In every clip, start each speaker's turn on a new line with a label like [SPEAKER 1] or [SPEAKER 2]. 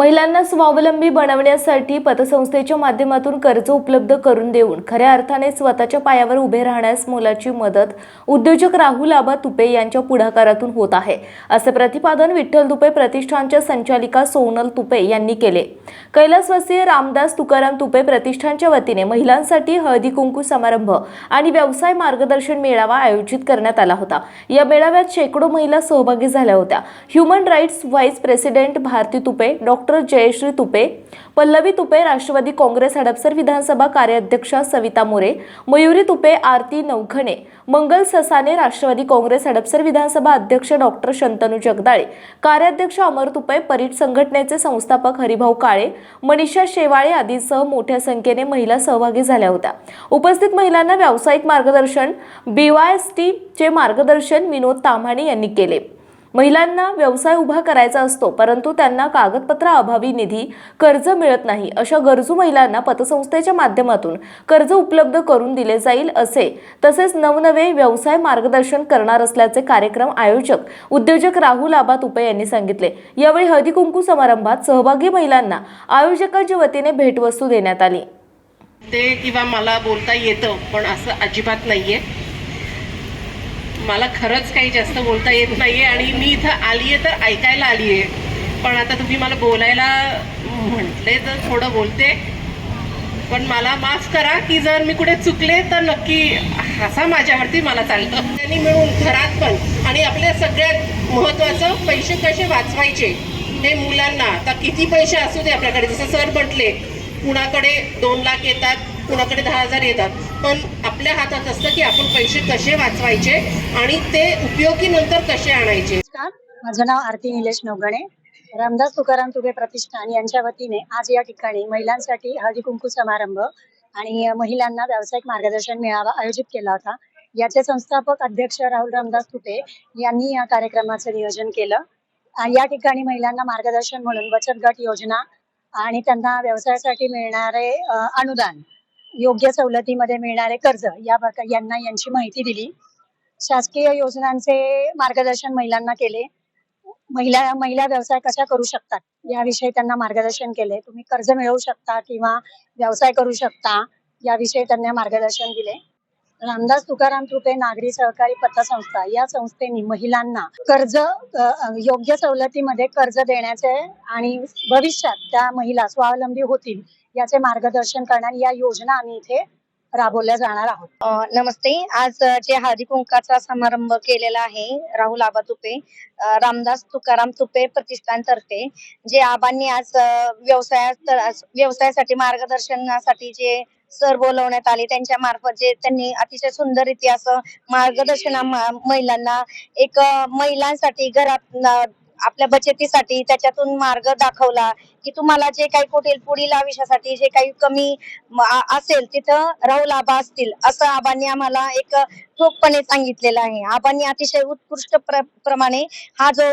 [SPEAKER 1] महिलांना स्वावलंबी बनवण्यासाठी पतसंस्थेच्या माध्यमातून कर्ज उपलब्ध करून देऊन खऱ्या अर्थाने स्वतःच्या पायावर उभे राहण्यास मोलाची मदत उद्योजक राहुल आबा तुपे यांच्या पुढाकारातून होत आहे, असे प्रतिपादन विठ्ठल तुपे प्रतिष्ठानच्या संचालिका सोनल तुपे यांनी केले। कैलासवासी रामदास तुकाराम तुपे प्रतिष्ठानच्या वतीने महिलांसाठी हळदी कुंकू समारंभ आणि व्यवसाय मार्गदर्शन मेळावा आयोजित करण्यात आला होता। या मेळाव्यात शेकडो महिला सहभागी झाल्या होत्या। Human rights vice president Bharati Tupe, doctor Jayashree Tupe, Pallavi Tupe, Rashtrawadi Congress Hadapsar विधानसभा कार्याध्यक्षा सविता मोरे, मयुरी तुपे, आरती नवघणे, मंगल ससाने, राष्ट्रवादी काँग्रेस हडपसर विधानसभा अध्यक्ष डॉक्टर शंतनू जगदाळे, कार्याध्यक्ष अमर तुपे, परीट संघटनेचे संस्थापक हरिभाऊ काळे, मनीषा शेवाळे आदींसह मोठ्या संख्येने महिला सहभागी झाल्या होत्या। उपस्थित महिलांना व्यावसायिक मार्गदर्शन BYST चे मार्गदर्शन विनोद ताम्हाणे यांनी केले। महिलांना व्यवसाय उभा करायचा असतो, परंतु त्यांना कागदपत्राअभावी निधी, कर्ज मिळत नाही, अशा गरजू महिलांना पतसंस्थेच्या माध्यमातून कर्ज उपलब्ध करून दिले जाईल तसेच नवनवे व्यवसाय मार्गदर्शन करणार असल्याचे कार्यक्रम आयोजक उद्योजक राहुल आबा तुपे यांनी सांगितले। यावेळी हळदी कुंकू समारंभात सहभागी महिलांना आयोजकांच्या वतीने भेटवस्तू देण्यात आली।
[SPEAKER 2] ते किंवा मला बोलता येतं, पण असं अजिबात नाहीये। मला खरंच काही जास्त बोलता येत नाहीये आणि मी इथं आलीये तर ऐकायला आलीये, पण आता तुम्ही मला बोलायला म्हटले तर थोडं बोलते, पण मला माफ करा की जर मी कुठे चुकले तर नक्की हसा माझ्यावरती, मला चालतं। त्यांनी मिळून घरात पण आणि आपल्या सगळ्यात महत्त्वाचं पैसे कसे वाचवायचे हे मुलांना, आता किती पैसे असू दे आपल्याकडे, जसं सर म्हटले कुणाकडे 2 लाख येतात, कुणाकडे 10,000 येतात, पण आपल्या हातात असतं की आपण पैसे कसे वाचवायचे आणि ते उपयोगी नंतर कसे आणायचे।
[SPEAKER 3] माझं नाव आरती निलेश नवघणे, रामदास तुकाराम तुपे प्रतिष्ठान यांच्या वतीने आज या ठिकाणी महिलांसाठी हळदी कुंकू समारंभ आणि महिलांना व्यावसायिक मार्गदर्शन मेळावा आयोजित केला होता। याचे संस्थापक अध्यक्ष राहुल रामदास तुपे यांनी या कार्यक्रमाचं नियोजन केलं। या ठिकाणी महिलांना मार्गदर्शन म्हणून बचत गट योजना आणि त्यांना व्यवसायासाठी मिळणारे अनुदान, योग्य सवलतीमध्ये मिळणारे कर्ज यांची माहिती दिली। शासकीय योजनांचे मार्गदर्शन महिलांना केले। महिला व्यवसाय कशा करू शकतात याविषयी त्यांना मार्गदर्शन केले। तुम्ही कर्ज मिळवू शकता किंवा व्यवसाय करू शकता याविषयी त्यांना मार्गदर्शन दिले। रामदास तुकाराम तुपे नागरी सहकारी पतसंस्था या संस्थेने महिलांना कर्ज, योग्य सवलतीमध्ये कर्ज देण्याचे आणि भविष्यात त्या महिला स्वावलंबी होतील याचे मार्गदर्शन करणारी या योजना आम्ही इथे राबवल्या जाणार आहोत।
[SPEAKER 4] नमस्ते। आज जे हळदी कुंकाचा समारंभ केलेला आहे राहुल आबा तुपे, रामदास तुकाराम तुपे प्रतिष्ठानतर्फे, जे आबांनी आज व्यवसायासाठी मार्गदर्शनासाठी जे सर बोलवण्यात आले, त्यांच्या मार्फत जे त्यांनी अतिशय सुंदररीत्या असं मार्गदर्शन महिलांना, एक महिलांसाठी घरात आपल्या बचतीसाठी त्याच्यातून मार्ग दाखवला की तुम्हाला जे काही पुढील आयुष्यासाठी जे काही कमी असेल तिथं राहुल आबा असतील, असं आबांनी आम्हाला एक ठोकपणे सांगितलेलं आहे। आबांनी अतिशय उत्कृष्ट प्रमाणे हा जो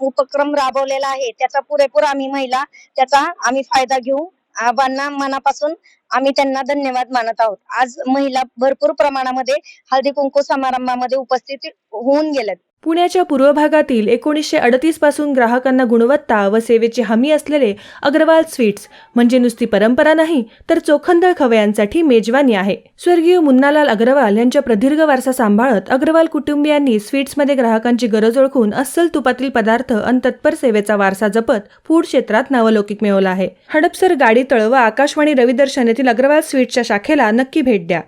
[SPEAKER 4] उपक्रम राबवलेला आहे त्याचा पुरेपूर आम्ही महिला त्याचा फायदा घेऊ। आबांना मनापासून आम्ही त्यांना धन्यवाद मानत आहोत। आज महिला भरपूर प्रमाणामध्ये हळदी कुंकू समारंभामध्ये उपस्थित होऊन गेल्यात।
[SPEAKER 5] पुण्याच्या पूर्व भागातील 1938 पासून ग्राहकांना गुणवत्ता व सेवेची हमी असलेले अग्रवाल स्वीट्स म्हणजे नुसती परंपरा नाही तर चोखंदळ खवयांसाठी मेजवानी आहे। स्वर्गीय मुन्नालाल अग्रवाल यांच्या प्रदीर्घ वारसा सांभाळत अग्रवाल कुटुंबियांनी स्वीट्समध्ये ग्राहकांची गरज ओळखून अस्सल तुपातील पदार्थ आणि तत्पर सेवेचा वारसा जपत फूड क्षेत्रात नावलौकिक मिळवला आहे। हडपसर गाडीतळ व आकाशवाणी रविदर्शन येथील अग्रवाल स्वीट्सच्या शाखेला नक्की भेट द्या।